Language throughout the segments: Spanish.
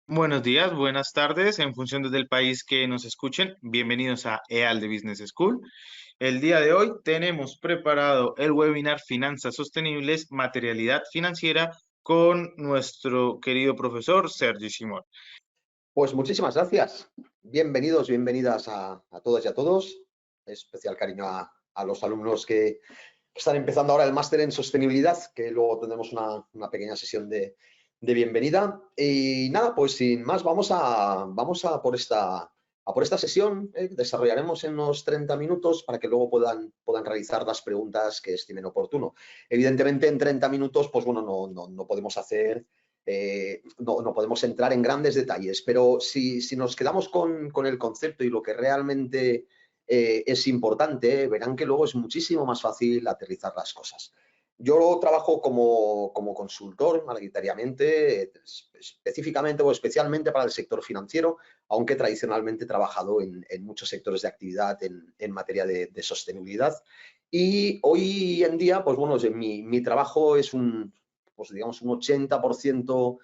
Buenos días, buenas tardes, en función del país que nos escuchen. Bienvenidos a EAL de Business School. El día de hoy tenemos preparado el webinar Finanzas Sostenibles, Materialidad Financiera con nuestro querido profesor Sergio Simón. Pues muchísimas gracias. Bienvenidos, bienvenidas a todas y a todos. Especial cariño a los alumnos que están empezando ahora el máster en sostenibilidad, que luego tendremos una pequeña sesión de bienvenida. Y nada, pues sin más, vamos a por esta sesión. Desarrollaremos en unos 30 minutos para que luego puedan realizar las preguntas que estimen oportuno. Evidentemente, en 30 minutos, pues bueno, no podemos hacer no podemos entrar en grandes detalles, pero si nos quedamos con el concepto y lo que realmente es importante, verán que luego es muchísimo más fácil aterrizar las cosas. Yo trabajo como consultor mayoritariamente, específicamente o especialmente para el sector financiero, aunque tradicionalmente he trabajado en muchos sectores de actividad en materia de sostenibilidad. Y hoy en día, pues bueno, mi trabajo es pues digamos, un 80%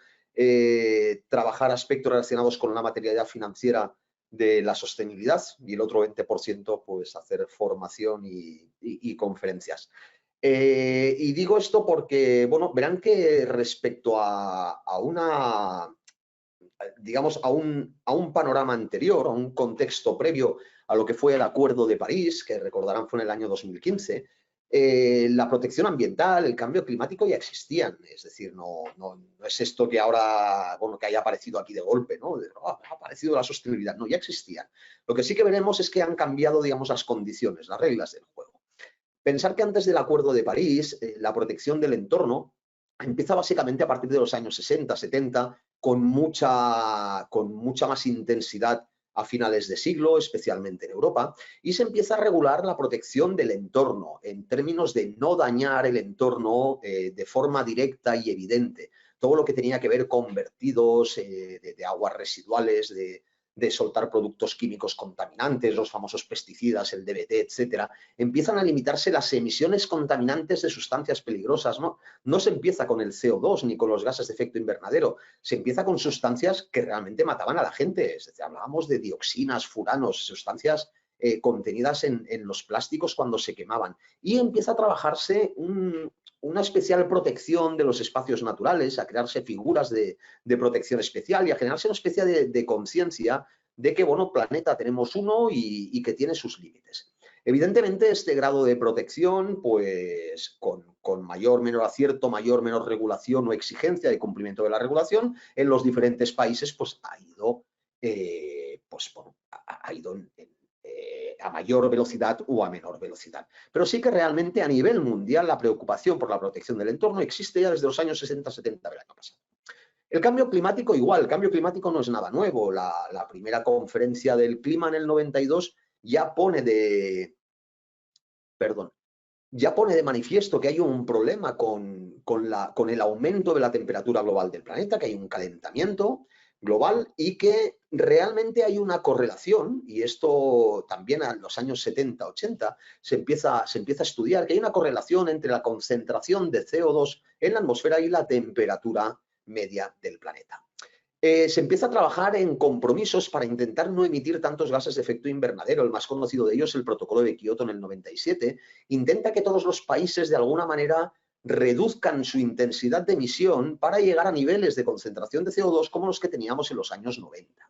trabajar aspectos relacionados con la materialidad financiera de la sostenibilidad y el otro 20% pues hacer formación y conferencias. Y digo esto porque, bueno, verán que respecto digamos, a un panorama anterior, a un contexto previo a lo que fue el Acuerdo de París, que recordarán fue en el año 2015, la protección ambiental, el cambio climático ya existían. Es decir, no es esto que ahora, bueno, que haya aparecido aquí de golpe, ¿no? Ha aparecido la sostenibilidad. No, ya existían. Lo que sí que veremos es que han cambiado, digamos, las condiciones, las reglas del juego. Pensar que antes del Acuerdo de París, la protección del entorno empieza básicamente a partir de los años 60, 70, con mucha más intensidad a finales de siglo, especialmente en Europa, y se empieza a regular la protección del entorno en términos de no dañar el entorno de forma directa y evidente. Todo lo que tenía que ver con vertidos de aguas residuales, de soltar productos químicos contaminantes, los famosos pesticidas, el DDT, etcétera, empiezan a limitarse las emisiones contaminantes de sustancias peligrosas, ¿no? No se empieza con el CO2 ni con los gases de efecto invernadero, se empieza con sustancias que realmente mataban a la gente. Es decir, hablábamos de dioxinas, furanos, sustancias contenidas en los plásticos cuando se quemaban. Y empieza a trabajarse una especial protección de los espacios naturales, a crearse figuras de protección especial y a generarse una especie de conciencia de que, bueno, planeta tenemos uno y que tiene sus límites. Evidentemente, este grado de protección, pues con mayor o menor acierto, mayor o menor regulación o exigencia de cumplimiento de la regulación, en los diferentes países, pues ha ido, pues, bueno, ha ido a mayor velocidad o a menor velocidad. Pero sí que realmente a nivel mundial la preocupación por la protección del entorno existe ya desde los años 60-70 del año pasado. El cambio climático igual, el cambio climático no es nada nuevo. La primera conferencia del clima en el 92 ya pone ya pone de manifiesto que hay un problema con el aumento de la temperatura global del planeta, que hay un calentamiento global y que realmente hay una correlación, y esto también en los años 70, 80 se empieza a estudiar, que hay una correlación entre la concentración de CO2 en la atmósfera y la temperatura media del planeta. Se empieza a trabajar en compromisos para intentar no emitir tantos gases de efecto invernadero. El más conocido de ellos, el Protocolo de Kioto en el 97, intenta que todos los países de alguna manera reduzcan su intensidad de emisión para llegar a niveles de concentración de CO2 como los que teníamos en los años 90.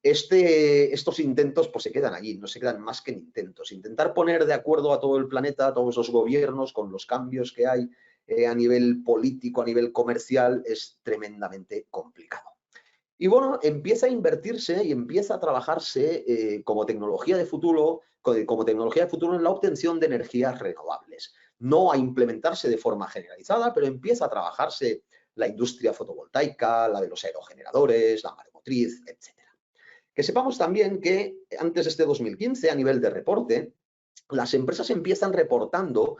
Estos intentos pues se quedan allí, no se quedan más que en intentos. Intentar poner de acuerdo a todo el planeta, a todos los gobiernos con los cambios que hay a nivel político, a nivel comercial, es tremendamente complicado. Y bueno, empieza a invertirse y empieza a trabajarse como tecnología de futuro, como tecnología de futuro en la obtención de energías renovables. No a implementarse de forma generalizada, pero empieza a trabajarse la industria fotovoltaica, la de los aerogeneradores, la maremotriz, etcétera. Que sepamos también que antes de este 2015, a nivel de reporte, las empresas empiezan reportando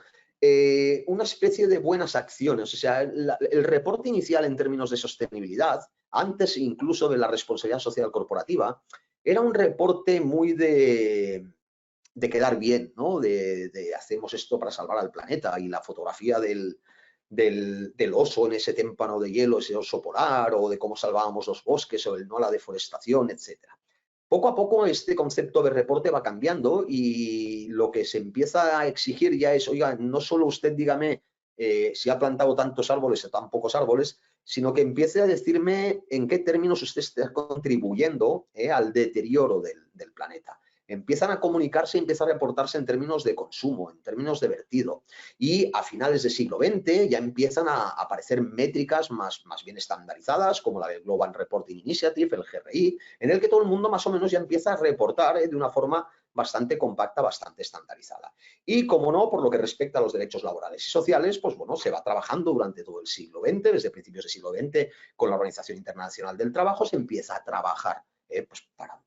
una especie de buenas acciones. O sea, el reporte inicial en términos de sostenibilidad, antes incluso de la responsabilidad social corporativa, era un reporte muy de quedar bien, ¿no? De hacemos esto para salvar al planeta y la fotografía del oso en ese témpano de hielo, ese oso polar, o de cómo salvábamos los bosques, o el no a la deforestación, etcétera. Poco a poco este concepto de reporte va cambiando y lo que se empieza a exigir ya es, oiga, no solo usted dígame si ha plantado tantos árboles o tan pocos árboles, sino que empiece a decirme en qué términos usted está contribuyendo al deterioro del planeta. Empiezan a comunicarse y empieza a reportarse en términos de consumo, en términos de vertido. Y a finales del siglo XX ya empiezan a aparecer métricas más bien estandarizadas, como la del Global Reporting Initiative, el GRI, en el que todo el mundo más o menos ya empieza a reportar de una forma bastante compacta, bastante estandarizada. Y, como no, por lo que respecta a los derechos laborales y sociales, pues bueno, se va trabajando durante todo el siglo XX, desde principios del siglo XX, con la Organización Internacional del Trabajo, se empieza a trabajar pues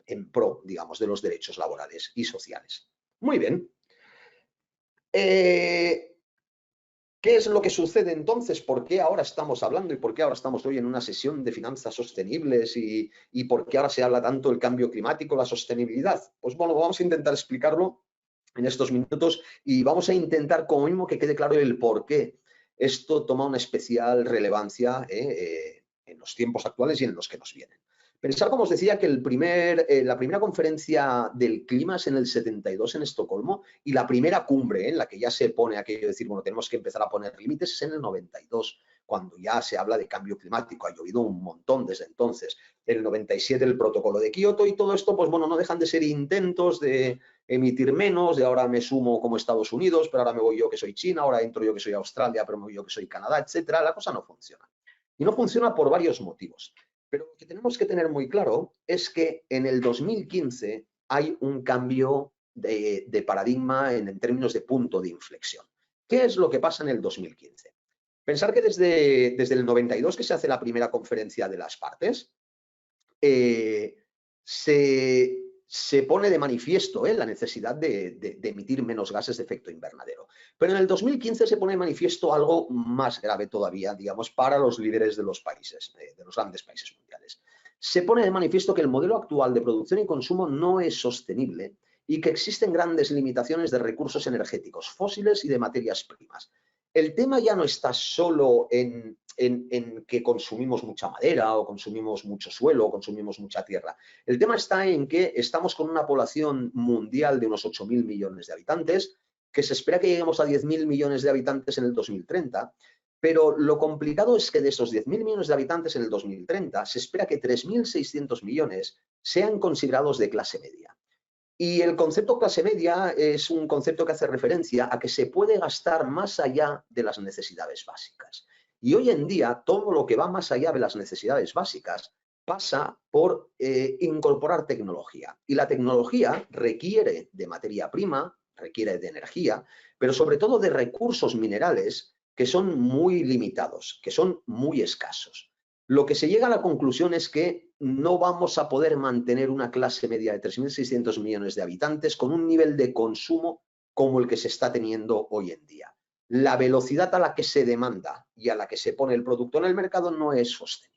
en pro, digamos, de los derechos laborales y sociales. Muy bien. ¿Qué es lo que sucede entonces? ¿Por qué ahora estamos hablando y por qué ahora estamos hoy en una sesión de finanzas sostenibles y por qué ahora se habla tanto del cambio climático, la sostenibilidad? Pues bueno, vamos a intentar explicarlo en estos minutos y vamos a intentar como mínimo que quede claro el por qué esto toma una especial relevancia en los tiempos actuales y en los que nos vienen. Pensar, como os decía, que la primera conferencia del clima es en el 72 en Estocolmo y la primera cumbre en la que ya se pone aquello de decir, bueno, tenemos que empezar a poner límites es en el 92, cuando ya se habla de cambio climático. Ha llovido un montón desde entonces. En el 97 el protocolo de Kioto y todo esto, pues bueno, no dejan de ser intentos de emitir menos, de ahora me sumo como Estados Unidos, pero ahora me voy yo que soy China, ahora entro yo que soy Australia, pero me voy yo que soy Canadá, etcétera. La cosa no funciona. Y no funciona por varios motivos. Pero lo que tenemos que tener muy claro es que en el 2015 hay un cambio de paradigma en términos de punto de inflexión. ¿Qué es lo que pasa en el 2015? Pensar que desde el 92 que se hace la primera conferencia de las partes, se pone de manifiesto la necesidad de emitir menos gases de efecto invernadero. Pero en el 2015 se pone de manifiesto algo más grave todavía, digamos, para los líderes de los países, de los grandes países mundiales. Se pone de manifiesto que el modelo actual de producción y consumo no es sostenible y que existen grandes limitaciones de recursos energéticos fósiles y de materias primas. El tema ya no está solo en que consumimos mucha madera o consumimos mucho suelo o consumimos mucha tierra. El tema está en que estamos con una población mundial de unos 8.000 millones de habitantes, que se espera que lleguemos a 10.000 millones de habitantes en el 2030, pero lo complicado es que de esos 10.000 millones de habitantes en el 2030 se espera que 3.600 millones sean considerados de clase media. Y el concepto clase media es un concepto que hace referencia a que se puede gastar más allá de las necesidades básicas. Y hoy en día todo lo que va más allá de las necesidades básicas pasa por incorporar tecnología. Y la tecnología requiere de materia prima, requiere de energía, pero sobre todo de recursos minerales que son muy limitados, que son muy escasos. Lo que se llega a la conclusión es que no vamos a poder mantener una clase media de 3.600 millones de habitantes con un nivel de consumo como el que se está teniendo hoy en día. La velocidad a la que se demanda y a la que se pone el producto en el mercado no es sostenible.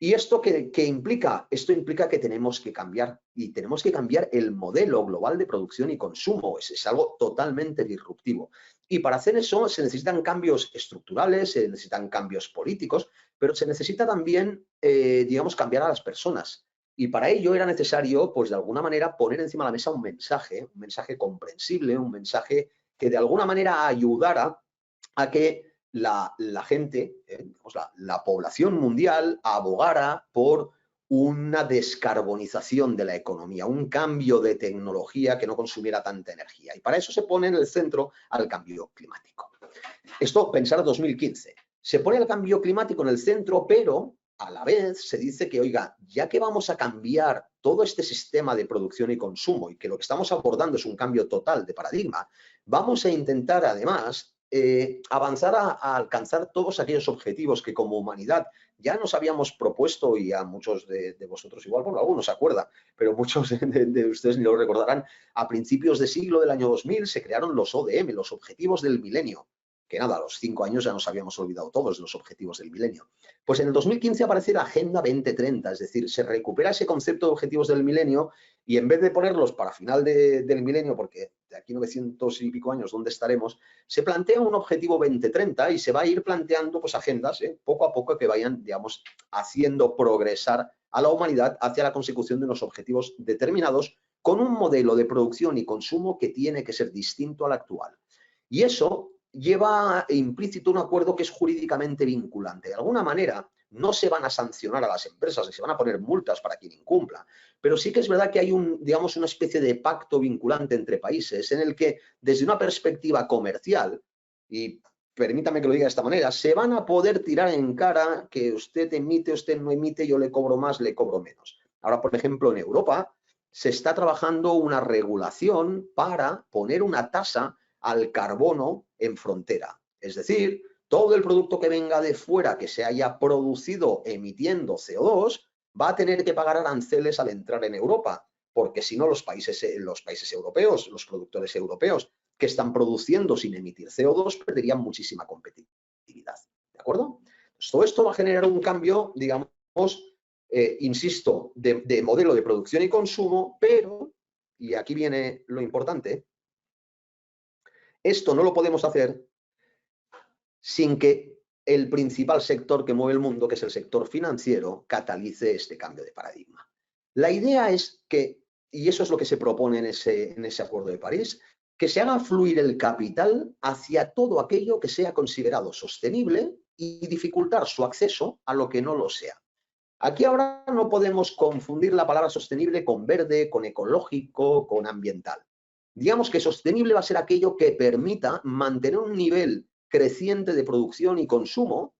¿Y esto qué implica? Esto implica que tenemos que cambiar y tenemos que cambiar el modelo global de producción y consumo. Es algo totalmente disruptivo. Y para hacer eso se necesitan cambios estructurales, se necesitan cambios políticos, pero se necesita también, digamos, cambiar a las personas. Y para ello era necesario, pues de alguna manera, poner encima de la mesa un mensaje comprensible, un mensaje que de alguna manera ayudara a que la gente, la población mundial, abogara por una descarbonización de la economía, un cambio de tecnología que no consumiera tanta energía. Y para eso se pone en el centro al cambio climático. Esto, pensar 2015. Se pone el cambio climático en el centro, pero a la vez se dice que, oiga, ya que vamos a cambiar todo este sistema de producción y consumo y que lo que estamos abordando es un cambio total de paradigma, vamos a intentar además avanzar a alcanzar todos aquellos objetivos que como humanidad ya nos habíamos propuesto, y a muchos de vosotros igual, bueno, algunos se acuerdan, pero muchos de ustedes lo recordarán, a principios de siglo del año 2000 se crearon los ODM, los Objetivos del Milenio, que nada, a los 5 años ya nos habíamos olvidado todos los objetivos del milenio. Pues en el 2015 aparece la Agenda 2030, es decir, se recupera ese concepto de objetivos del milenio y en vez de ponerlos para final del milenio, porque de aquí 900 y pico años, ¿dónde estaremos? Se plantea un objetivo 2030 y se va a ir planteando pues agendas, poco a poco, que vayan, digamos, haciendo progresar a la humanidad hacia la consecución de unos objetivos determinados con un modelo de producción y consumo que tiene que ser distinto al actual. Y eso lleva implícito un acuerdo que es jurídicamente vinculante. De alguna manera, no se van a sancionar a las empresas, se van a poner multas para quien incumpla, pero sí que es verdad que hay digamos, una especie de pacto vinculante entre países en el que, desde una perspectiva comercial, y permítame que lo diga de esta manera, se van a poder tirar en cara que usted emite, usted no emite, yo le cobro más, le cobro menos. Ahora, por ejemplo, en Europa se está trabajando una regulación para poner una tasa al carbono en frontera. Es decir, todo el producto que venga de fuera que se haya producido emitiendo CO2 va a tener que pagar aranceles al entrar en Europa, porque si no los países europeos, los productores europeos que están produciendo sin emitir CO2 perderían muchísima competitividad. ¿De acuerdo? Pues todo esto va a generar un cambio, digamos, insisto, de modelo de producción y consumo, pero, y aquí viene lo importante, esto no lo podemos hacer sin que el principal sector que mueve el mundo, que es el sector financiero, catalice este cambio de paradigma. La idea es que, y eso es lo que se propone en ese Acuerdo de París, que se haga fluir el capital hacia todo aquello que sea considerado sostenible y dificultar su acceso a lo que no lo sea. Aquí ahora no podemos confundir la palabra sostenible con verde, con ecológico, con ambiental. Digamos que sostenible va a ser aquello que permita mantener un nivel creciente de producción y consumo,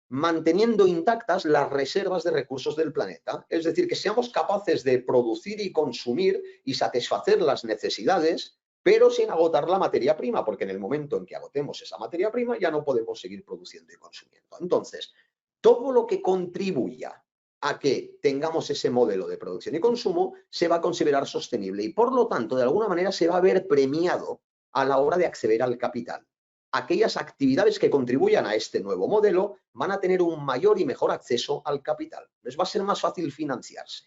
manteniendo intactas las reservas de recursos del planeta. Es decir, que seamos capaces de producir y consumir y satisfacer las necesidades, pero sin agotar la materia prima, porque en el momento en que agotemos esa materia prima ya no podemos seguir produciendo y consumiendo. Entonces, todo lo que contribuya a que tengamos ese modelo de producción y consumo se va a considerar sostenible y, por lo tanto, de alguna manera se va a ver premiado a la hora de acceder al capital. Aquellas actividades que contribuyan a este nuevo modelo van a tener un mayor y mejor acceso al capital. Les va a ser más fácil financiarse.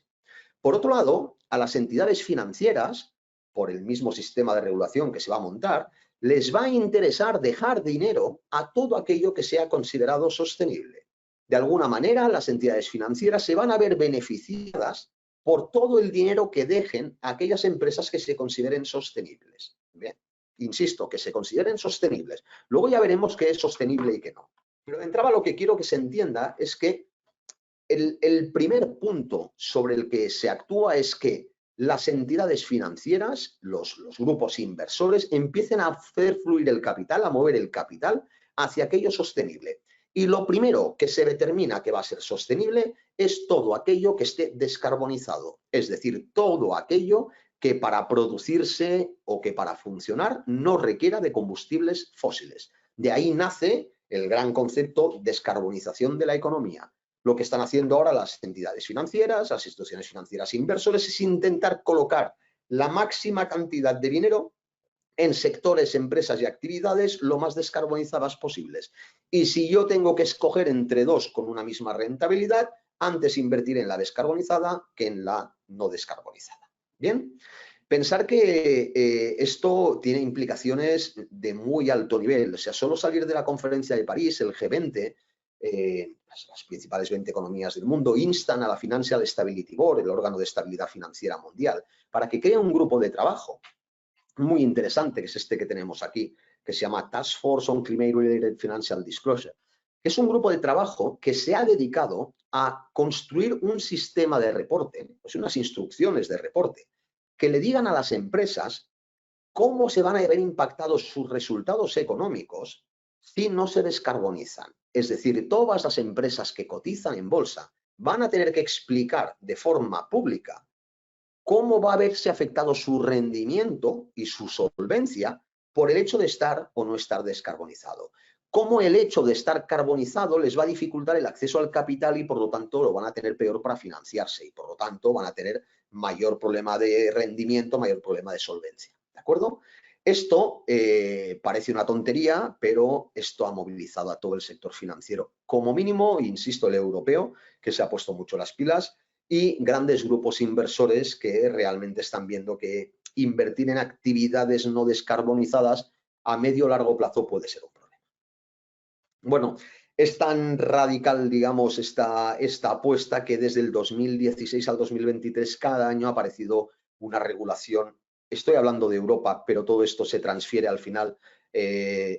Por otro lado, a las entidades financieras, por el mismo sistema de regulación que se va a montar, les va a interesar dejar dinero a todo aquello que sea considerado sostenible. De alguna manera, las entidades financieras se van a ver beneficiadas por todo el dinero que dejen a aquellas empresas que se consideren sostenibles. Bien, insisto, que se consideren sostenibles. Luego ya veremos qué es sostenible y qué no. Pero de entrada lo que quiero que se entienda es que el primer punto sobre el que se actúa es que las entidades financieras, los grupos inversores, empiecen a hacer fluir el capital, a mover el capital hacia aquello sostenible. Y lo primero que se determina que va a ser sostenible es todo aquello que esté descarbonizado, es decir, todo aquello que para producirse o que para funcionar no requiera de combustibles fósiles. De ahí nace el gran concepto descarbonización de la economía. Lo que están haciendo ahora las entidades financieras, las instituciones financieras inversores, es intentar colocar la máxima cantidad de dinero en sectores, empresas y actividades lo más descarbonizadas posibles. Y si yo tengo que escoger entre dos con una misma rentabilidad, antes invertir en la descarbonizada que en la no descarbonizada. Bien, pensar que esto tiene implicaciones de muy alto nivel. O sea, solo salir de la conferencia de París, el G20, las principales 20 economías del mundo instan a la Financial Stability Board, el órgano de estabilidad financiera mundial, para que cree un grupo de trabajo muy interesante, que es este que tenemos aquí, que se llama Task Force on Climate-Related Financial Disclosure, que es un grupo de trabajo que se ha dedicado a construir un sistema de reporte, pues unas instrucciones de reporte, que le digan a las empresas cómo se van a ver impactados sus resultados económicos si no se descarbonizan. Es decir, todas las empresas que cotizan en bolsa van a tener que explicar de forma pública cómo va a verse afectado su rendimiento y su solvencia por el hecho de estar o no estar descarbonizado. Cómo el hecho de estar carbonizado les va a dificultar el acceso al capital y por lo tanto lo van a tener peor para financiarse y por lo tanto van a tener mayor problema de rendimiento, mayor problema de solvencia. ¿De acuerdo? Esto parece una tontería, pero esto ha movilizado a todo el sector financiero. Como mínimo, insisto, el europeo, que se ha puesto mucho las pilas, y grandes grupos inversores que realmente están viendo que invertir en actividades no descarbonizadas a medio o largo plazo puede ser un problema. Bueno, es tan radical, digamos, esta apuesta que desde el 2016 al 2023 cada año ha aparecido una regulación. Estoy hablando de Europa, pero todo esto se transfiere al final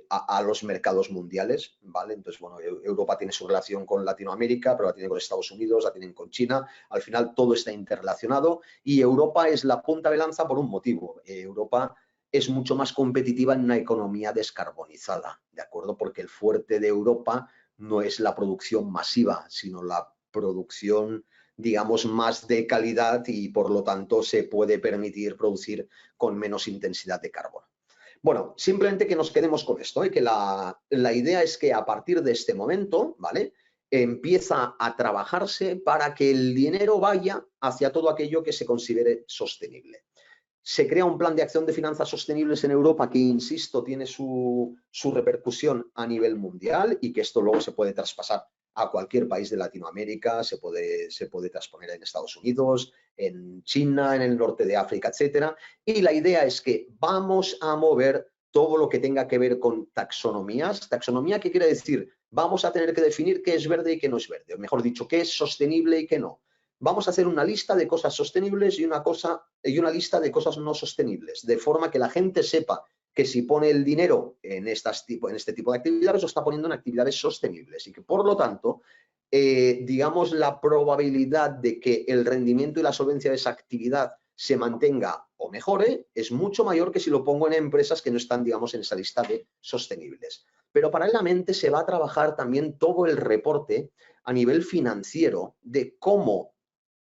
a los mercados mundiales, ¿vale? Entonces, bueno, Europa tiene su relación con Latinoamérica, pero la tiene con Estados Unidos, la tienen con China. Al final todo está interrelacionado y Europa es la punta de lanza por un motivo. Europa es mucho más competitiva en una economía descarbonizada, ¿de acuerdo? Porque el fuerte de Europa no es la producción masiva, sino la producción, digamos, más de calidad y, por lo tanto, se puede permitir producir con menos intensidad de carbono. Bueno, simplemente que nos quedemos con esto, que la idea es que a partir de este momento, ¿vale?, empieza a trabajarse para que el dinero vaya hacia todo aquello que se considere sostenible. Se crea un plan de acción de finanzas sostenibles en Europa que, insisto, tiene su repercusión a nivel mundial y que esto luego se puede traspasar a cualquier país de Latinoamérica, se puede transponer en Estados Unidos, en China, en el norte de África, etcétera. Y la idea es que vamos a mover todo lo que tenga que ver con taxonomías. ¿Taxonomía qué quiere decir? Vamos a tener que definir qué es verde y qué no es verde, o mejor dicho, qué es sostenible y qué no. Vamos a hacer una lista de cosas sostenibles y una lista de cosas no sostenibles, de forma que la gente sepa que si pone el dinero en este tipo de actividades, lo está poniendo en actividades sostenibles y que, por lo tanto, digamos, la probabilidad de que el rendimiento y la solvencia de esa actividad se mantenga o mejore es mucho mayor que si lo pongo en empresas que no están, digamos, en esa lista de sostenibles. Pero paralelamente se va a trabajar también todo el reporte a nivel financiero de cómo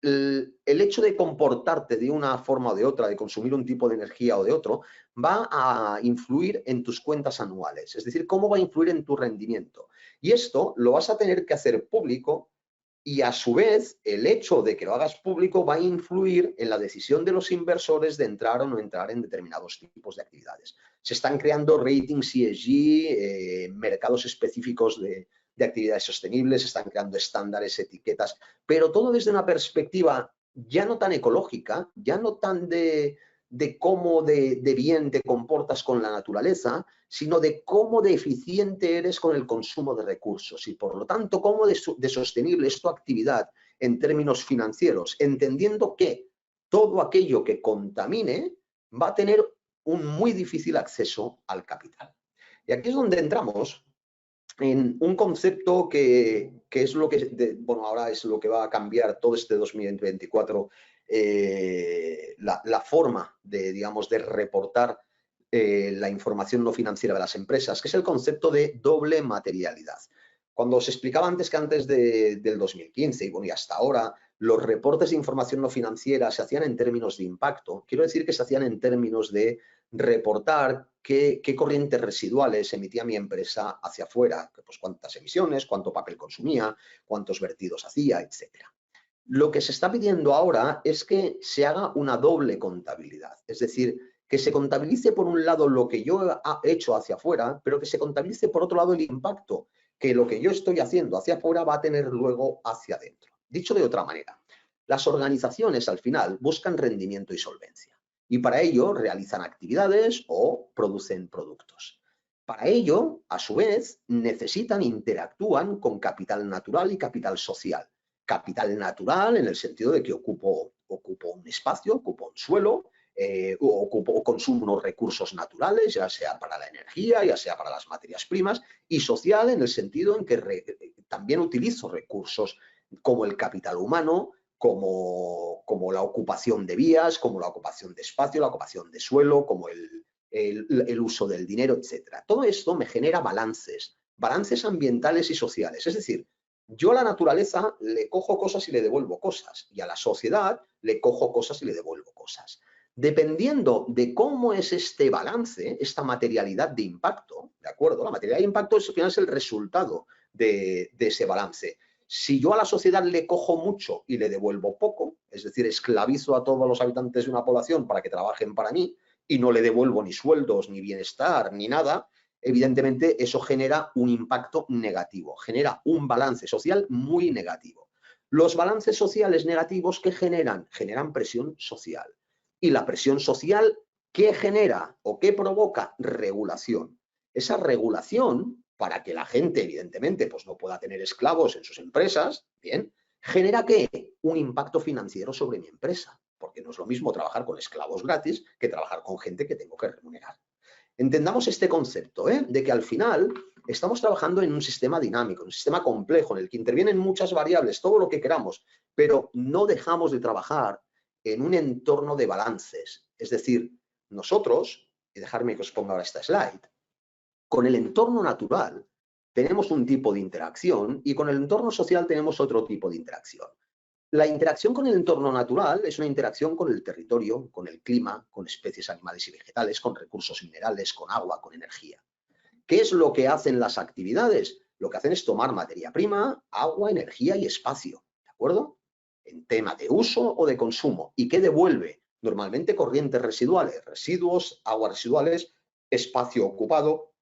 el hecho de comportarte de una forma o de otra, de consumir un tipo de energía o de otro, va a influir en tus cuentas anuales, es decir, cómo va a influir en tu rendimiento. Y esto lo vas a tener que hacer público y, a su vez, el hecho de que lo hagas público va a influir en la decisión de los inversores de entrar o no entrar en determinados tipos de actividades. Se están creando ratings ESG, mercados específicos de actividades sostenibles, se están creando estándares, etiquetas, pero todo desde una perspectiva ya no tan ecológica, ya no tan de cómo de bien te comportas con la naturaleza, sino de cómo de eficiente eres con el consumo de recursos y, por lo tanto, cómo de sostenible es tu actividad en términos financieros, entendiendo que todo aquello que contamine va a tener un muy difícil acceso al capital. Y aquí es donde entramos en un concepto que es lo que, bueno, ahora es lo que va a cambiar todo este 2024, la forma de, digamos, de reportar la información no financiera de las empresas, que es el concepto de doble materialidad. Cuando os explicaba antes que antes del 2015 y, bueno, y hasta ahora, los reportes de información no financiera se hacían en términos de impacto, quiero decir que se hacían en términos de reportar qué corrientes residuales emitía mi empresa hacia afuera, pues cuántas emisiones, cuánto papel consumía, cuántos vertidos hacía, etc. Lo que se está pidiendo ahora es que se haga una doble contabilidad, es decir, que se contabilice por un lado lo que yo he hecho hacia afuera, pero que se contabilice por otro lado el impacto que lo que yo estoy haciendo hacia afuera va a tener luego hacia adentro. Dicho de otra manera, las organizaciones al final buscan rendimiento y solvencia y para ello realizan actividades o producen productos. Para ello, a su vez, interactúan con capital natural y capital social. Capital natural en el sentido de que ocupo un espacio, ocupo un suelo, o consumo unos recursos naturales, ya sea para la energía, ya sea para las materias primas, y social en el sentido en que también utilizo recursos como el capital humano, como la ocupación de vías, como la ocupación de espacio, la ocupación de suelo, como el uso del dinero, etc. Todo esto me genera balances ambientales y sociales. Es decir, yo a la naturaleza le cojo cosas y le devuelvo cosas, y a la sociedad le cojo cosas y le devuelvo cosas. Dependiendo de cómo es este balance, esta materialidad de impacto, ¿de acuerdo? La materialidad de impacto al final es el resultado de ese balance. Si yo a la sociedad le cojo mucho y le devuelvo poco, es decir, esclavizo a todos los habitantes de una población para que trabajen para mí y no le devuelvo ni sueldos, ni bienestar, ni nada, evidentemente eso genera un impacto negativo, genera un balance social muy negativo. Los balances sociales negativos, ¿qué generan? Generan presión social. Y la presión social, ¿qué genera o qué provoca? Regulación. Esa regulación, para que la gente, evidentemente, pues no pueda tener esclavos en sus empresas, bien, ¿genera qué? Un impacto financiero sobre mi empresa, porque no es lo mismo trabajar con esclavos gratis que trabajar con gente que tengo que remunerar. Entendamos este concepto, de que al final estamos trabajando en un sistema dinámico, un sistema complejo, en el que intervienen muchas variables, todo lo que queramos, pero no dejamos de trabajar en un entorno de balances. Es decir, nosotros, y dejarme que os ponga ahora esta slide, con el entorno natural tenemos un tipo de interacción y con el entorno social tenemos otro tipo de interacción. La interacción con el entorno natural es una interacción con el territorio, con el clima, con especies animales y vegetales, con recursos minerales, con agua, con energía. ¿Qué es lo que hacen las actividades? Lo que hacen es tomar materia prima, agua, energía y espacio, ¿de acuerdo? En tema de uso o de consumo. ¿Y qué devuelve? Normalmente corrientes residuales, residuos, aguas residuales, espacio ocupado,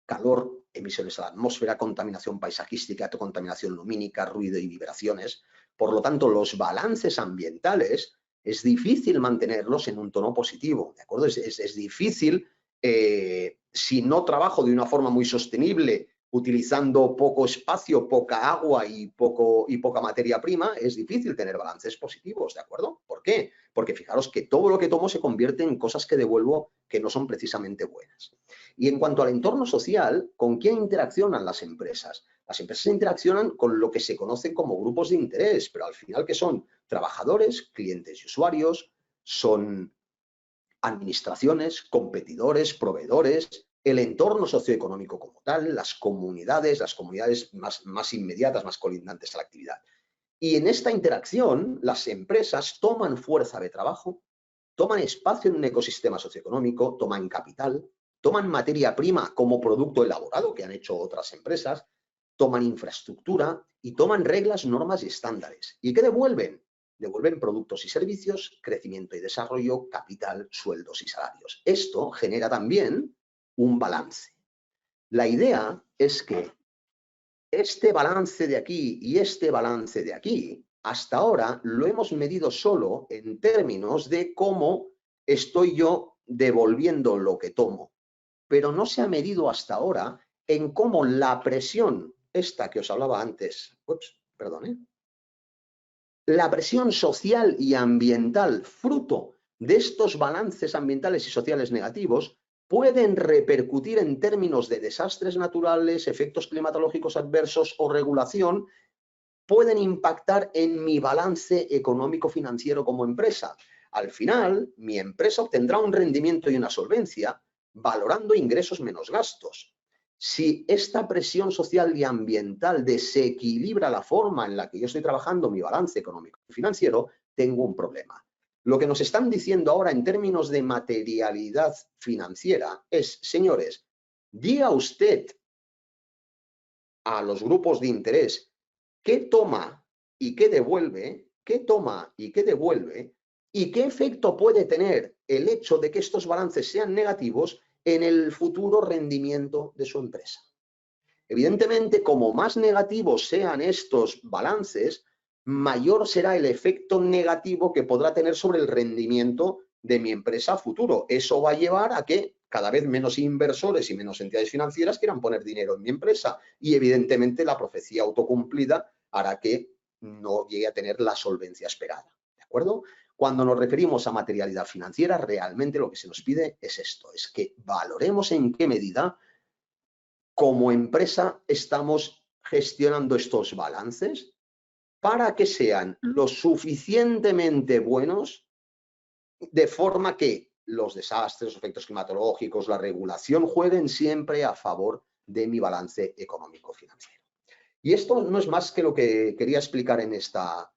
calor, emisiones a la atmósfera, contaminación paisajística, contaminación lumínica, ruido y vibraciones. Por lo tanto, los balances ambientales es difícil mantenerlos en un tono positivo, ¿de acuerdo? Es difícil, si no trabajo de una forma muy sostenible, utilizando poco espacio, poca agua y poca materia prima, es difícil tener balances positivos, ¿de acuerdo? ¿Por qué? Porque fijaros que todo lo que tomo se convierte en cosas que devuelvo que no son precisamente buenas. Y en cuanto al entorno social, ¿con quién interaccionan las empresas? Las empresas interaccionan con lo que se conocen como grupos de interés, pero al final, ¿qué son? Trabajadores, clientes y usuarios, son administraciones, competidores, proveedores, el entorno socioeconómico como tal, las comunidades más inmediatas, más colindantes a la actividad. Y en esta interacción, las empresas toman fuerza de trabajo, toman espacio en un ecosistema socioeconómico, toman capital, toman materia prima como producto elaborado, que han hecho otras empresas, toman infraestructura y toman reglas, normas y estándares. ¿Y qué devuelven? Devuelven productos y servicios, crecimiento y desarrollo, capital, sueldos y salarios. Esto genera también un balance. La idea es que este balance de aquí y este balance de aquí, hasta ahora lo hemos medido solo en términos de cómo estoy yo devolviendo lo que tomo, pero no se ha medido hasta ahora en cómo la presión, esta que os hablaba antes, la presión social y ambiental fruto de estos balances ambientales y sociales negativos pueden repercutir en términos de desastres naturales, efectos climatológicos adversos o regulación, pueden impactar en mi balance económico-financiero como empresa. Al final, mi empresa obtendrá un rendimiento y una solvencia valorando ingresos menos gastos. Si esta presión social y ambiental desequilibra la forma en la que yo estoy trabajando mi balance económico y financiero, tengo un problema. Lo que nos están diciendo ahora en términos de materialidad financiera es, señores, diga usted a los grupos de interés qué toma y qué devuelve, qué toma y qué devuelve, y qué efecto puede tener el hecho de que estos balances sean negativos en el futuro rendimiento de su empresa. Evidentemente, como más negativos sean estos balances, mayor será el efecto negativo que podrá tener sobre el rendimiento de mi empresa a futuro. Eso va a llevar a que cada vez menos inversores y menos entidades financieras quieran poner dinero en mi empresa y evidentemente la profecía autocumplida hará que no llegue a tener la solvencia esperada. ¿De acuerdo? Cuando nos referimos a materialidad financiera, realmente lo que se nos pide es esto, es que valoremos en qué medida como empresa estamos gestionando estos balances para que sean lo suficientemente buenos de forma que los desastres, los efectos climatológicos, la regulación jueguen siempre a favor de mi balance económico-financiero. Y esto no es más que lo que quería explicar en esta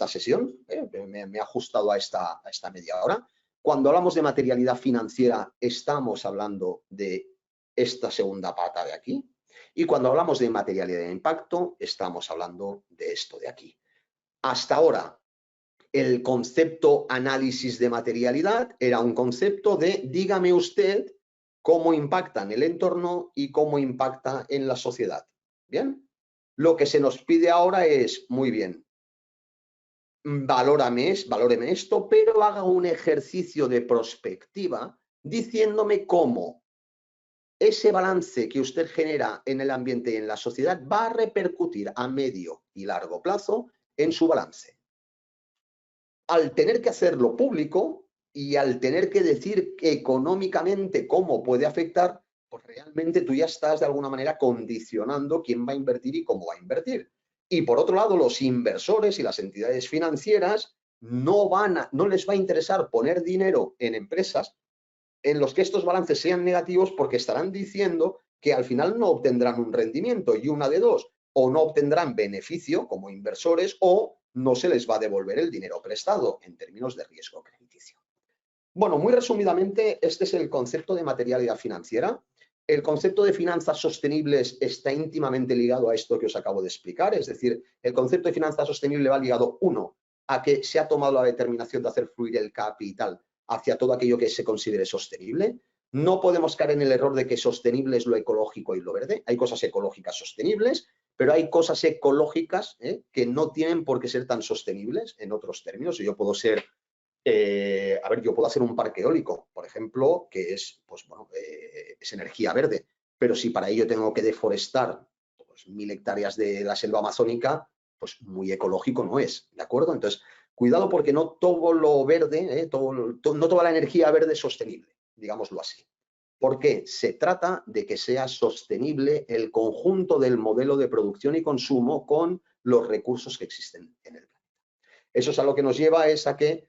sesión. Me he ajustado a esta media hora. Cuando hablamos de materialidad financiera, estamos hablando de esta segunda pata de aquí. Y cuando hablamos de materialidad de impacto, estamos hablando de esto de aquí. Hasta ahora, el concepto análisis de materialidad era un concepto de dígame usted cómo impacta en el entorno y cómo impacta en la sociedad. ¿Bien? Lo que se nos pide ahora es, muy bien, valóreme esto, pero haga un ejercicio de prospectiva diciéndome cómo ese balance que usted genera en el ambiente y en la sociedad va a repercutir a medio y largo plazo en su balance. Al tener que hacerlo público y al tener que decir económicamente cómo puede afectar, pues realmente tú ya estás de alguna manera condicionando quién va a invertir y cómo va a invertir. Y por otro lado, los inversores y las entidades financieras no les va a interesar poner dinero en empresas en los que estos balances sean negativos porque estarán diciendo que al final no obtendrán un rendimiento y una de dos, o no obtendrán beneficio como inversores o no se les va a devolver el dinero prestado en términos de riesgo crediticio. Bueno, muy resumidamente, este es el concepto de materialidad financiera. El concepto de finanzas sostenibles está íntimamente ligado a esto que os acabo de explicar, es decir, el concepto de finanzas sostenible va ligado, uno, a que se ha tomado la determinación de hacer fluir el capital hacia todo aquello que se considere sostenible. No podemos caer en el error de que sostenible es lo ecológico y lo verde. Hay cosas ecológicas sostenibles, pero hay cosas ecológicas que no tienen por qué ser tan sostenibles en otros términos. Yo puedo ser, yo puedo hacer un parque eólico, por ejemplo, que es, pues, bueno, es energía verde, pero si para ello tengo que deforestar pues, 1000 hectáreas de la selva amazónica, pues muy ecológico no es, ¿de acuerdo? Entonces, cuidado porque no todo lo verde, no toda la energía verde es sostenible, digámoslo así. Porque se trata de que sea sostenible el conjunto del modelo de producción y consumo con los recursos que existen en el planeta. Eso es a lo que nos lleva es a que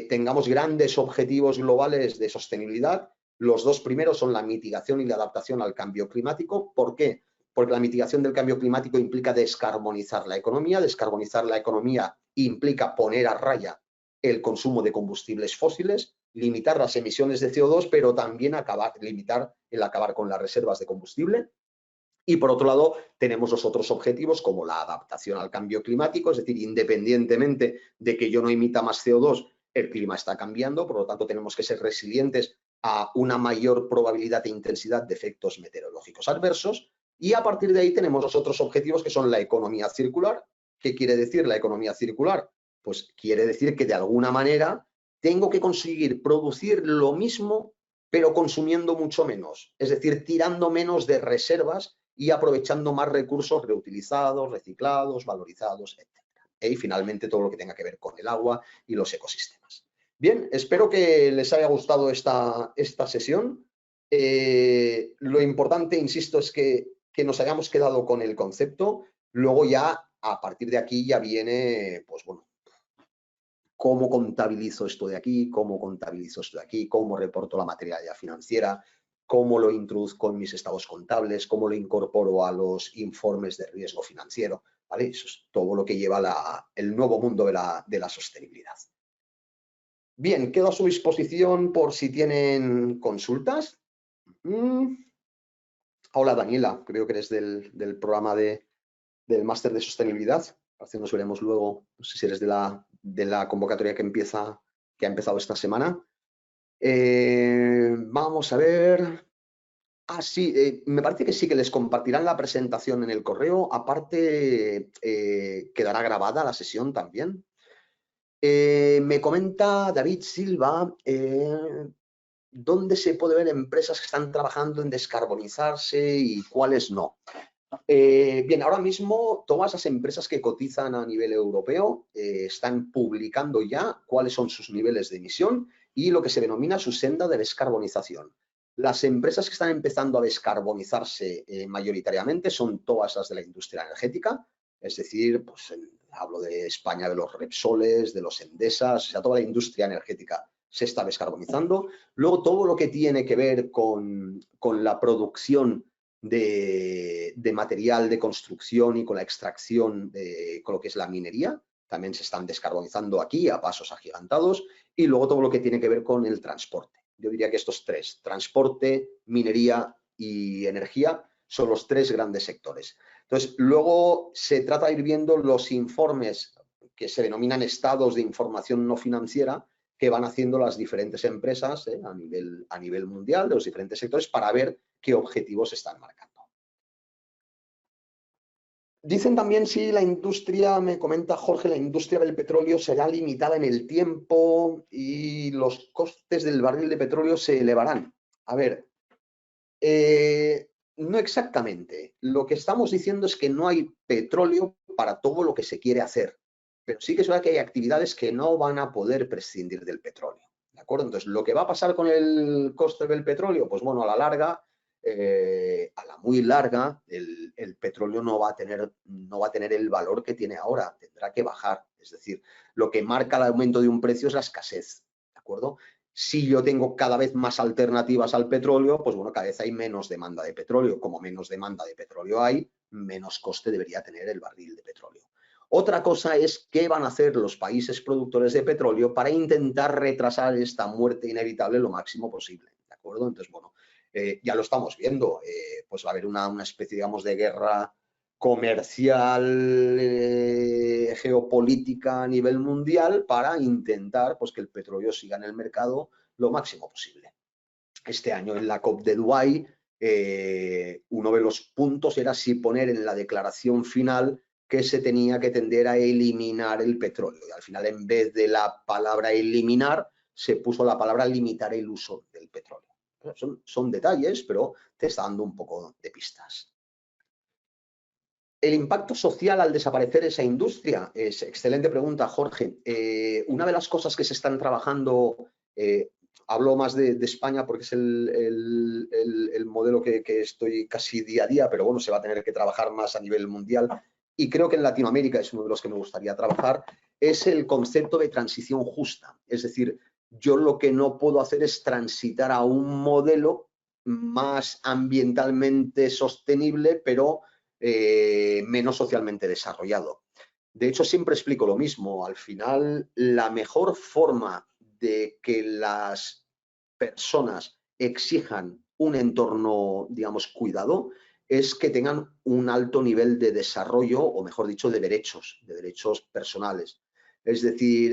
tengamos grandes objetivos globales de sostenibilidad. Los dos primeros son la mitigación y la adaptación al cambio climático. ¿Por qué? Porque la mitigación del cambio climático implica descarbonizar la economía. Descarbonizar la economía implica poner a raya el consumo de combustibles fósiles, limitar las emisiones de CO2, pero también limitar el acabar con las reservas de combustible. Y por otro lado, tenemos los otros objetivos como la adaptación al cambio climático, es decir, independientemente de que yo no emita más CO2, el clima está cambiando, por lo tanto tenemos que ser resilientes a una mayor probabilidad e intensidad de efectos meteorológicos adversos. Y a partir de ahí tenemos los otros objetivos que son la economía circular. ¿Qué quiere decir la economía circular? Pues quiere decir que de alguna manera tengo que conseguir producir lo mismo pero consumiendo mucho menos, es decir, tirando menos de reservas y aprovechando más recursos reutilizados, reciclados, valorizados, etc. Y finalmente todo lo que tenga que ver con el agua y los ecosistemas. Bien, espero que les haya gustado esta sesión. Lo importante, insisto, es que nos hayamos quedado con el concepto. Luego ya, a partir de aquí, ya viene, pues bueno, cómo contabilizo esto de aquí, cómo contabilizo esto de aquí, cómo reporto la materialidad financiera, cómo lo introduzco en mis estados contables, cómo lo incorporo a los informes de riesgo financiero, ¿vale? Eso es todo lo que lleva el nuevo mundo de la sostenibilidad. Bien, quedo a su disposición por si tienen consultas. Hola Daniela, creo que eres del programa del máster de sostenibilidad. Así nos veremos luego, no sé si eres de la convocatoria que ha empezado esta semana. Vamos a ver. Sí, me parece que sí que les compartirán la presentación en el correo. Aparte, quedará grabada la sesión también. Me comenta David Silva, ¿dónde se puede ver empresas que están trabajando en descarbonizarse y cuáles no? Bien, ahora mismo todas las empresas que cotizan a nivel europeo están publicando ya cuáles son sus niveles de emisión y lo que se denomina su senda de descarbonización. Las empresas que están empezando a descarbonizarse mayoritariamente son todas las de la industria energética, es decir, pues hablo de España, de los Repsoles, de los Endesas, o sea, toda la industria energética se está descarbonizando. Luego, todo lo que tiene que ver con la producción de material de construcción y con la extracción, con lo que es la minería, también se están descarbonizando aquí a pasos agigantados. Y luego todo lo que tiene que ver con el transporte. Yo diría que estos tres, transporte, minería y energía, son los tres grandes sectores. Entonces, luego se trata de ir viendo los informes que se denominan estados de información no financiera que van haciendo las diferentes empresas a nivel mundial de los diferentes sectores para ver qué objetivos están marcando. Dicen también si la industria, me comenta Jorge, la industria del petróleo será limitada en el tiempo y los costes del barril de petróleo se elevarán. A ver, no exactamente. Lo que estamos diciendo es que no hay petróleo para todo lo que se quiere hacer. Pero sí que es verdad que hay actividades que no van a poder prescindir del petróleo. ¿De acuerdo? Entonces, ¿lo que va a pasar con el coste del petróleo? Pues bueno, a la larga, a la muy larga, el petróleo no va a tener el valor que tiene ahora, tendrá que bajar. Es decir, lo que marca el aumento de un precio es la escasez. ¿De acuerdo? Si yo tengo cada vez más alternativas al petróleo, pues bueno, cada vez hay menos demanda de petróleo. Como menos demanda de petróleo hay, menos coste debería tener el barril de petróleo. Otra cosa es qué van a hacer los países productores de petróleo para intentar retrasar esta muerte inevitable lo máximo posible. ¿De acuerdo? Entonces, bueno, ya lo estamos viendo. Pues va a haber una especie, digamos, de guerra comercial, geopolítica a nivel mundial para intentar pues, que el petróleo siga en el mercado lo máximo posible. Este año en la COP de Dubái, uno de los puntos era si poner en la declaración final que se tenía que tender a eliminar el petróleo. Y al final, en vez de la palabra eliminar, se puso la palabra limitar el uso del petróleo. Son detalles, pero te está dando un poco de pistas. El impacto social al desaparecer esa industria es excelente pregunta, Jorge. Una de las cosas que se están trabajando, hablo más de España porque es el modelo que estoy casi día a día, pero bueno, se va a tener que trabajar más a nivel mundial y creo que en Latinoamérica es uno de los que me gustaría trabajar, es el concepto de transición justa. Es decir, yo lo que no puedo hacer es transitar a un modelo más ambientalmente sostenible, pero menos socialmente desarrollado. De hecho, siempre explico lo mismo. Al final, la mejor forma de que las personas exijan un entorno, digamos, cuidado, es que tengan un alto nivel de desarrollo, o mejor dicho, de derechos personales. Es decir,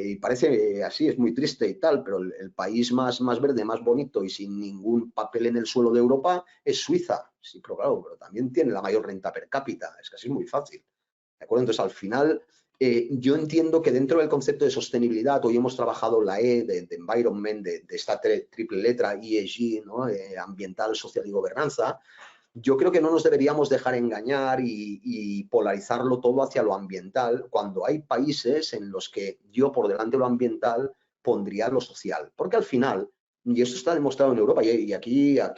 y parece así, es muy triste y tal, pero el país más verde, más bonito y sin ningún papel en el suelo de Europa es Suiza. Sí, pero claro, pero también tiene la mayor renta per cápita. Es que así es muy fácil. ¿De acuerdo? Entonces, al final, yo entiendo que dentro del concepto de sostenibilidad, hoy hemos trabajado la E de environment, de esta triple letra, ESG, ¿no? Ambiental, social y gobernanza. Yo creo que no nos deberíamos dejar engañar y polarizarlo todo hacia lo ambiental, cuando hay países en los que yo por delante de lo ambiental pondría lo social. Porque al final, y esto está demostrado en Europa, y aquí ya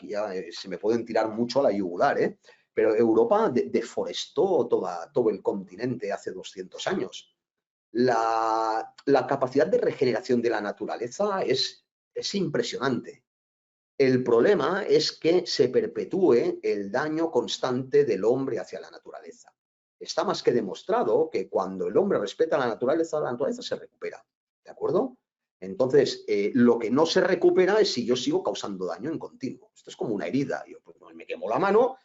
se me pueden tirar mucho a la yugular, pero Europa deforestó todo el continente hace 200 años. La capacidad de regeneración de la naturaleza es impresionante. El problema es que se perpetúe el daño constante del hombre hacia la naturaleza. Está más que demostrado que cuando el hombre respeta la naturaleza se recupera. ¿De acuerdo? Entonces, lo que no se recupera es si yo sigo causando daño en continuo. Esto es como una herida. Yo pues, me quemo la mano,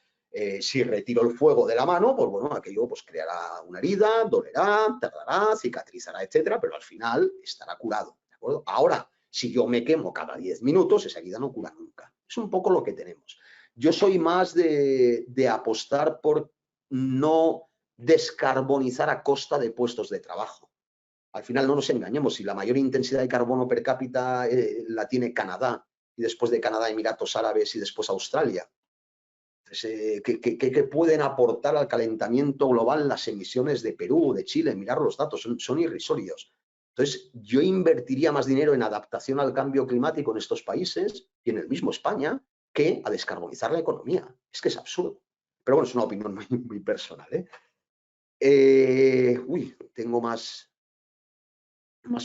si retiro el fuego de la mano, pues bueno, aquello pues creará una herida, dolerá, tardará, cicatrizará, etcétera, pero al final estará curado. ¿De acuerdo? Ahora, si yo me quemo cada 10 minutos, esa herida no cura nunca. Es un poco lo que tenemos. Yo soy más de apostar por no descarbonizar a costa de puestos de trabajo. Al final no nos engañemos, si la mayor intensidad de carbono per cápita la tiene Canadá y después de Canadá Emiratos Árabes y después Australia. Entonces, ¿qué pueden aportar al calentamiento global las emisiones de Perú, de Chile? Mirar los datos, son irrisorios. Entonces, yo invertiría más dinero en adaptación al cambio climático en estos países y en el mismo España que a descarbonizar la economía. Es que es absurdo. Pero bueno, es una opinión muy personal. Tengo más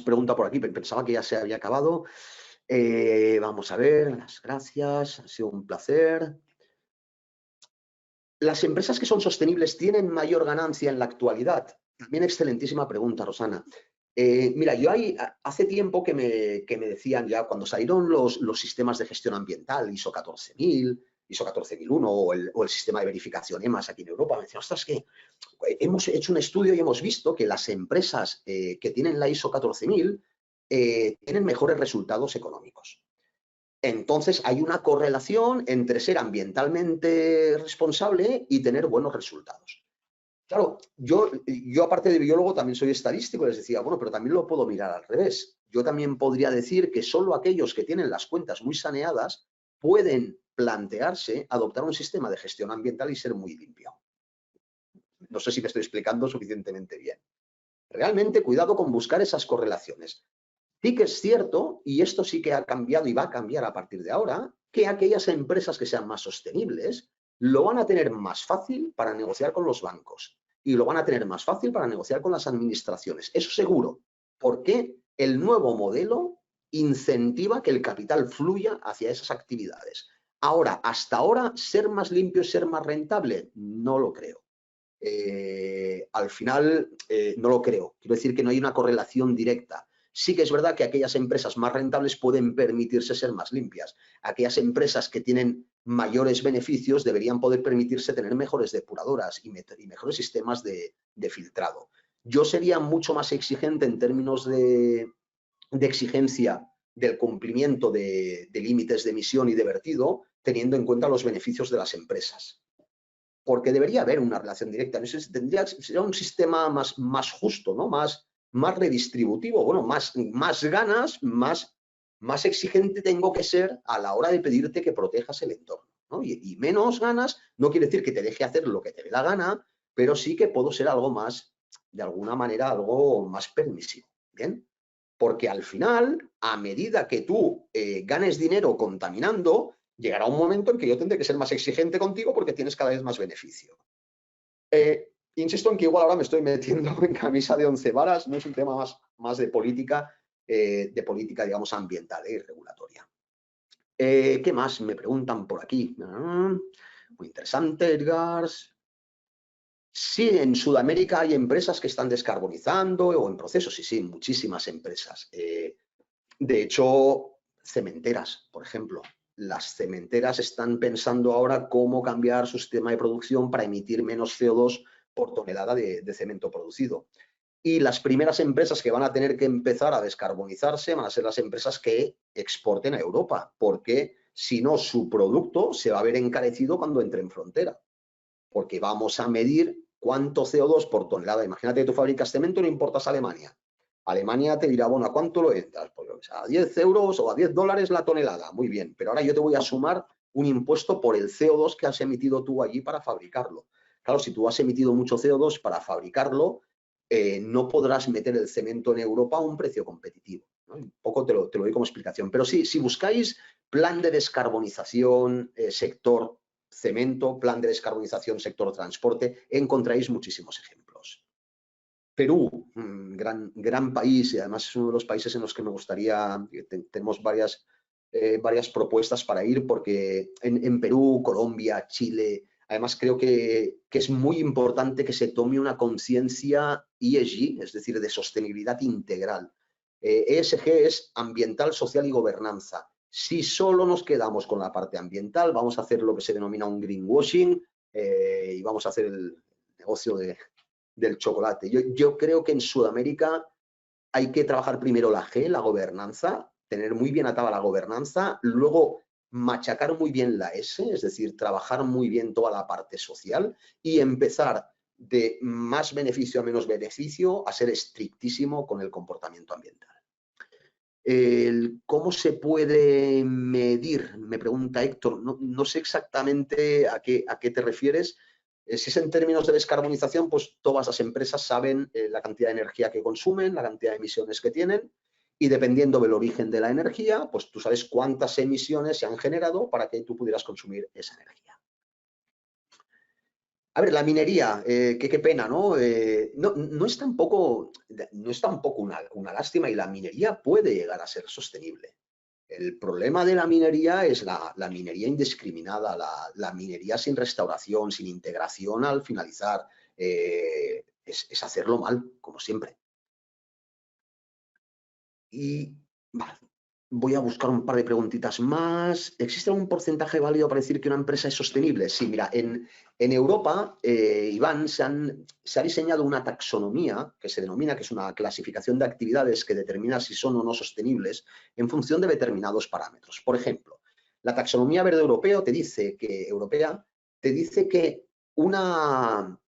preguntas por aquí, pero pensaba que ya se había acabado. Vamos a ver, las gracias, ha sido un placer. ¿Las empresas que son sostenibles tienen mayor ganancia en la actualidad? También excelentísima pregunta, Rosana. Mira, yo hace tiempo que me decían ya, cuando salieron los sistemas de gestión ambiental, ISO 14000, ISO 14001 o el sistema de verificación EMAS aquí en Europa. Me decían, ostras, que hemos hecho un estudio y hemos visto que las empresas que tienen la ISO 14000 tienen mejores resultados económicos. Entonces, hay una correlación entre ser ambientalmente responsable y tener buenos resultados. Claro, yo aparte de biólogo también soy estadístico y les decía, bueno, pero también lo puedo mirar al revés. Yo también podría decir que solo aquellos que tienen las cuentas muy saneadas pueden plantearse adoptar un sistema de gestión ambiental y ser muy limpio. No sé si me estoy explicando suficientemente bien. Realmente, cuidado con buscar esas correlaciones. Sí que es cierto, y esto sí que ha cambiado y va a cambiar a partir de ahora, que aquellas empresas que sean más sostenibles lo van a tener más fácil para negociar con los bancos y lo van a tener más fácil para negociar con las administraciones. Eso seguro, porque el nuevo modelo incentiva que el capital fluya hacia esas actividades. Ahora, hasta ahora, ser más limpio y ser más rentable, no lo creo. Al final, no lo creo. Quiero decir que no hay una correlación directa. Sí que es verdad que aquellas empresas más rentables pueden permitirse ser más limpias. Aquellas empresas que tienen mayores beneficios deberían poder permitirse tener mejores depuradoras y mejores sistemas de filtrado. Yo sería mucho más exigente en términos de exigencia del cumplimiento de límites de emisión y de vertido, teniendo en cuenta los beneficios de las empresas. Porque debería haber una relación directa. Sería un sistema más justo, ¿no? Más redistributivo. Bueno, más ganas, más exigente tengo que ser a la hora de pedirte que protejas el entorno, ¿no? Y menos ganas no quiere decir que te deje hacer lo que te dé la gana, pero sí que puedo ser algo más, de alguna manera, algo más permisivo. ¿Bien? Porque al final, a medida que tú ganes dinero contaminando, llegará un momento en que yo tendré que ser más exigente contigo porque tienes cada vez más beneficio. Insisto en que igual ahora me estoy metiendo en camisa de 11 varas, no es un tema más de política, digamos, ambiental y regulatoria. ¿Qué más me preguntan por aquí? Muy interesante, Edgar. Sí, en Sudamérica hay empresas que están descarbonizando o en procesos, sí, muchísimas empresas. De hecho, cementeras, por ejemplo. Las cementeras están pensando ahora cómo cambiar su sistema de producción para emitir menos CO2 por tonelada de cemento producido. Y las primeras empresas que van a tener que empezar a descarbonizarse van a ser las empresas que exporten a Europa, porque si no, su producto se va a ver encarecido cuando entre en frontera. Porque vamos a medir cuánto CO2 por tonelada. Imagínate que tú fabricas cemento y lo importas a Alemania. Alemania te dirá, bueno, ¿a cuánto lo entras? Pues a 10 euros o a 10 dólares la tonelada. Muy bien, pero ahora yo te voy a sumar un impuesto por el CO2 que has emitido tú allí para fabricarlo. Claro, si tú has emitido mucho CO2 para fabricarlo, no podrás meter el cemento en Europa a un precio competitivo, ¿no? Un poco te lo doy como explicación. Pero sí, si buscáis plan de descarbonización, sector cemento, plan de descarbonización, sector transporte, encontráis muchísimos ejemplos. Perú, gran país y además es uno de los países en los que me gustaría, tenemos varias propuestas para ir porque en Perú, Colombia, Chile, además creo que es muy importante que se tome una conciencia ESG, es decir, de sostenibilidad integral. ESG es ambiental, social y gobernanza. Si solo nos quedamos con la parte ambiental, vamos a hacer lo que se denomina un greenwashing y vamos a hacer el negocio del chocolate. Yo creo que en Sudamérica hay que trabajar primero la G, la gobernanza, tener muy bien atada la gobernanza, luego machacar muy bien la S, es decir, trabajar muy bien toda la parte social y empezar de más beneficio a menos beneficio a ser estrictísimo con el comportamiento ambiental. ¿Cómo se puede medir? Me pregunta Héctor. No sé exactamente a qué te refieres. Si es en términos de descarbonización, pues todas las empresas saben la cantidad de energía que consumen, la cantidad de emisiones que tienen y dependiendo del origen de la energía, pues tú sabes cuántas emisiones se han generado para que tú pudieras consumir esa energía. A ver, la minería, qué pena, ¿no? No es tampoco una lástima y la minería puede llegar a ser sostenible. El problema de la minería es la minería indiscriminada, la minería sin restauración, sin integración al finalizar. Es hacerlo mal, como siempre. Y vale, Voy a buscar un par de preguntitas más. ¿Existe algún porcentaje válido para decir que una empresa es sostenible? Sí, mira, en Europa, Iván, se ha diseñado una taxonomía que se denomina, que es una clasificación de actividades que determina si son o no sostenibles en función de determinados parámetros. Por ejemplo, la taxonomía verde europea te dice que una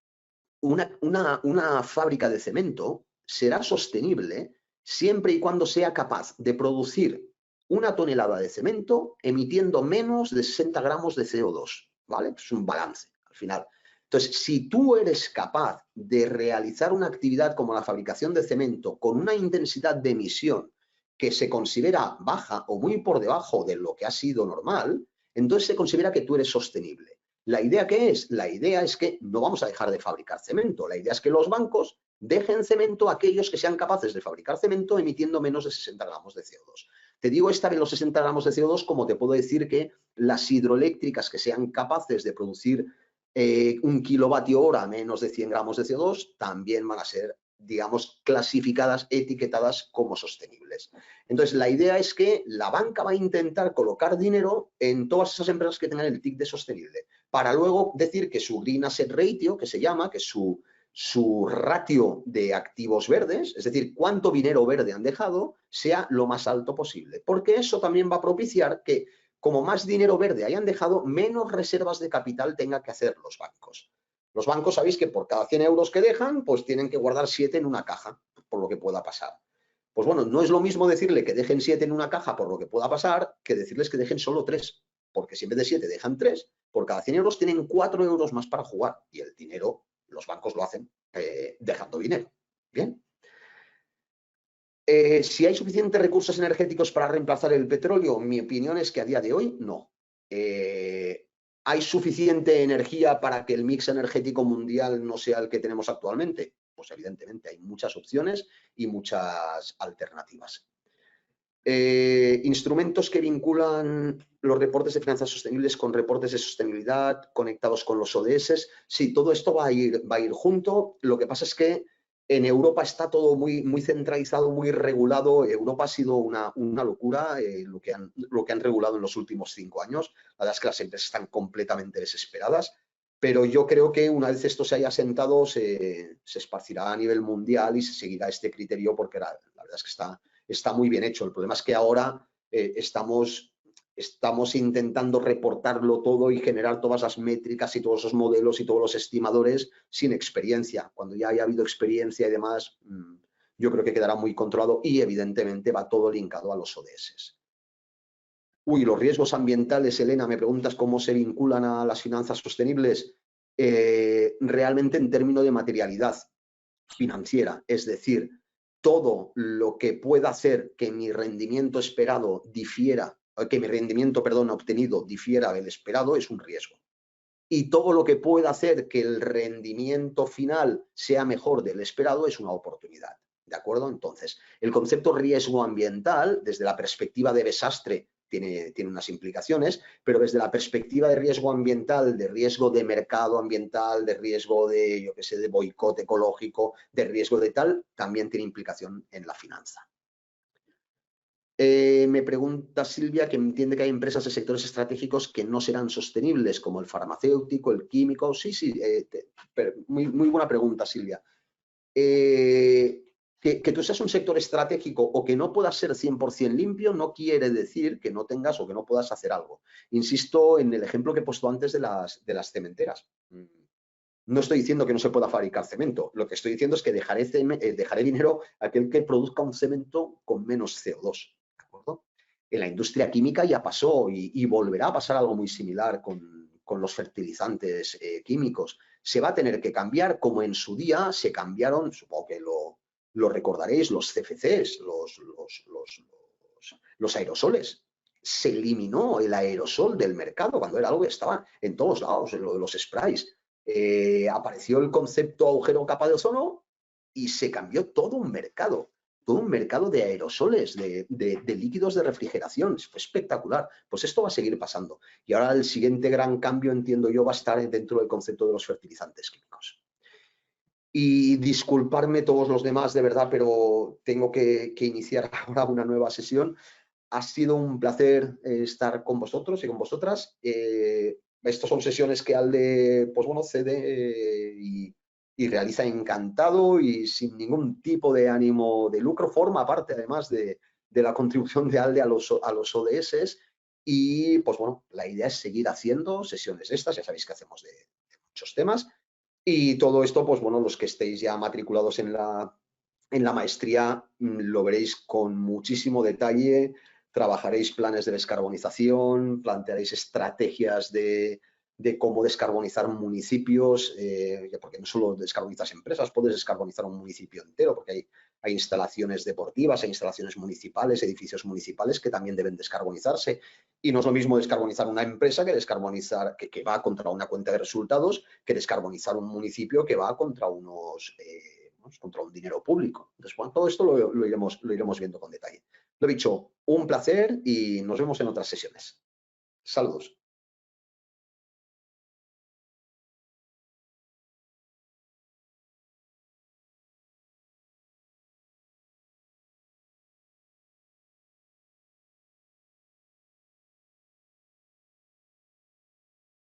fábrica de cemento será sostenible siempre y cuando sea capaz de producir una tonelada de cemento emitiendo menos de 60 gramos de CO2, ¿vale? Es un balance al final. Entonces, si tú eres capaz de realizar una actividad como la fabricación de cemento con una intensidad de emisión que se considera baja o muy por debajo de lo que ha sido normal, entonces se considera que tú eres sostenible. ¿La idea qué es? La idea es que no vamos a dejar de fabricar cemento. La idea es que los bancos dejen cemento a aquellos que sean capaces de fabricar cemento emitiendo menos de 60 gramos de CO2. Te digo esta de los 60 gramos de CO2 como te puedo decir que las hidroeléctricas que sean capaces de producir 1 kilovatio hora menos de 100 gramos de CO2 también van a ser, digamos, clasificadas, etiquetadas como sostenibles. Entonces, la idea es que la banca va a intentar colocar dinero en todas esas empresas que tengan el TIC de sostenible, para luego decir que su Green Asset Ratio, que se llama, que es su ratio de activos verdes, es decir, cuánto dinero verde han dejado, sea lo más alto posible. Porque eso también va a propiciar que, como más dinero verde hayan dejado, menos reservas de capital tengan que hacer los bancos. Los bancos sabéis que por cada 100 euros que dejan, pues tienen que guardar 7 en una caja, por lo que pueda pasar. Pues bueno, no es lo mismo decirle que dejen 7 en una caja por lo que pueda pasar que decirles que dejen solo 3, porque si en vez de 7 dejan 3, por cada 100 euros tienen 4 euros más para jugar y el dinero, los bancos lo hacen dejando dinero. Bien. Si hay suficientes recursos energéticos para reemplazar el petróleo, mi opinión es que a día de hoy no. ¿Hay suficiente energía para que el mix energético mundial no sea el que tenemos actualmente? Pues evidentemente hay muchas opciones y muchas alternativas. Instrumentos que vinculan los reportes de finanzas sostenibles con reportes de sostenibilidad conectados con los ODS. Sí, todo esto va a ir junto. Lo que pasa es que en Europa está todo muy centralizado, muy regulado. Europa ha sido una locura lo que han regulado en los últimos 5 años. La verdad es que las empresas están completamente desesperadas. Pero yo creo que una vez esto se haya asentado, se esparcirá a nivel mundial y se seguirá este criterio porque la verdad es que está muy bien hecho. El problema es que ahora estamos intentando reportarlo todo y generar todas las métricas y todos los modelos y todos los estimadores sin experiencia. Cuando ya haya habido experiencia y demás, yo creo que quedará muy controlado y evidentemente va todo linkado a los ODS. Uy, los riesgos ambientales, Elena, me preguntas cómo se vinculan a las finanzas sostenibles. Realmente en términos de materialidad financiera, es decir, todo lo que pueda hacer que mi rendimiento esperado difiera, que mi rendimiento, perdón, obtenido difiera del esperado es un riesgo. Y todo lo que pueda hacer que el rendimiento final sea mejor del esperado es una oportunidad. ¿De acuerdo? Entonces, el concepto riesgo ambiental, desde la perspectiva de desastre, tiene unas implicaciones, pero desde la perspectiva de riesgo ambiental, de riesgo de mercado ambiental, de riesgo de, yo qué sé, de boicot ecológico, de riesgo de tal, también tiene implicación en la finanza. Me pregunta Silvia que entiende que hay empresas de sectores estratégicos que no serán sostenibles, como el farmacéutico, el químico. Sí, muy buena pregunta, Silvia. Que tú seas un sector estratégico o que no puedas ser 100% limpio no quiere decir que no tengas o que no puedas hacer algo. Insisto en el ejemplo que he puesto antes de las cementeras. No estoy diciendo que no se pueda fabricar cemento. Lo que estoy diciendo es que dejaré dinero a aquel que produzca un cemento con menos CO2. ¿De acuerdo? En la industria química ya pasó y volverá a pasar algo muy similar con los fertilizantes químicos. Se va a tener que cambiar como en su día se cambiaron, supongo que lo recordaréis, los CFCs, los aerosoles. Se eliminó el aerosol del mercado cuando era algo que estaba en todos lados, en lo de los sprays. Apareció el concepto agujero capa de ozono y se cambió todo un mercado de aerosoles, de líquidos de refrigeración. Fue espectacular. Pues esto va a seguir pasando. Y ahora el siguiente gran cambio, entiendo yo, va a estar dentro del concepto de los fertilizantes químicos. Y disculparme todos los demás, de verdad, pero tengo que iniciar ahora una nueva sesión. ha sido un placer estar con vosotros y con vosotras. Estas son sesiones que ALDE, pues bueno, cede y realiza encantado y sin ningún tipo de ánimo de lucro. Forma parte, además, de la contribución de ALDE a los ODS. Y, pues bueno, la idea es seguir haciendo sesiones estas. Ya sabéis que hacemos de muchos temas. Y todo esto, pues bueno, los que estéis ya matriculados en la maestría lo veréis con muchísimo detalle, trabajaréis planes de descarbonización, plantearéis estrategias de cómo descarbonizar municipios, porque no solo descarbonizas empresas, puedes descarbonizar un municipio entero, porque hay instalaciones deportivas, hay instalaciones municipales, edificios municipales que también deben descarbonizarse. Y no es lo mismo descarbonizar una empresa que descarbonizar, que va contra una cuenta de resultados, que descarbonizar un municipio que va contra contra un dinero público. Entonces, bueno, todo esto lo iremos viendo con detalle. Lo dicho, un placer y nos vemos en otras sesiones. Saludos.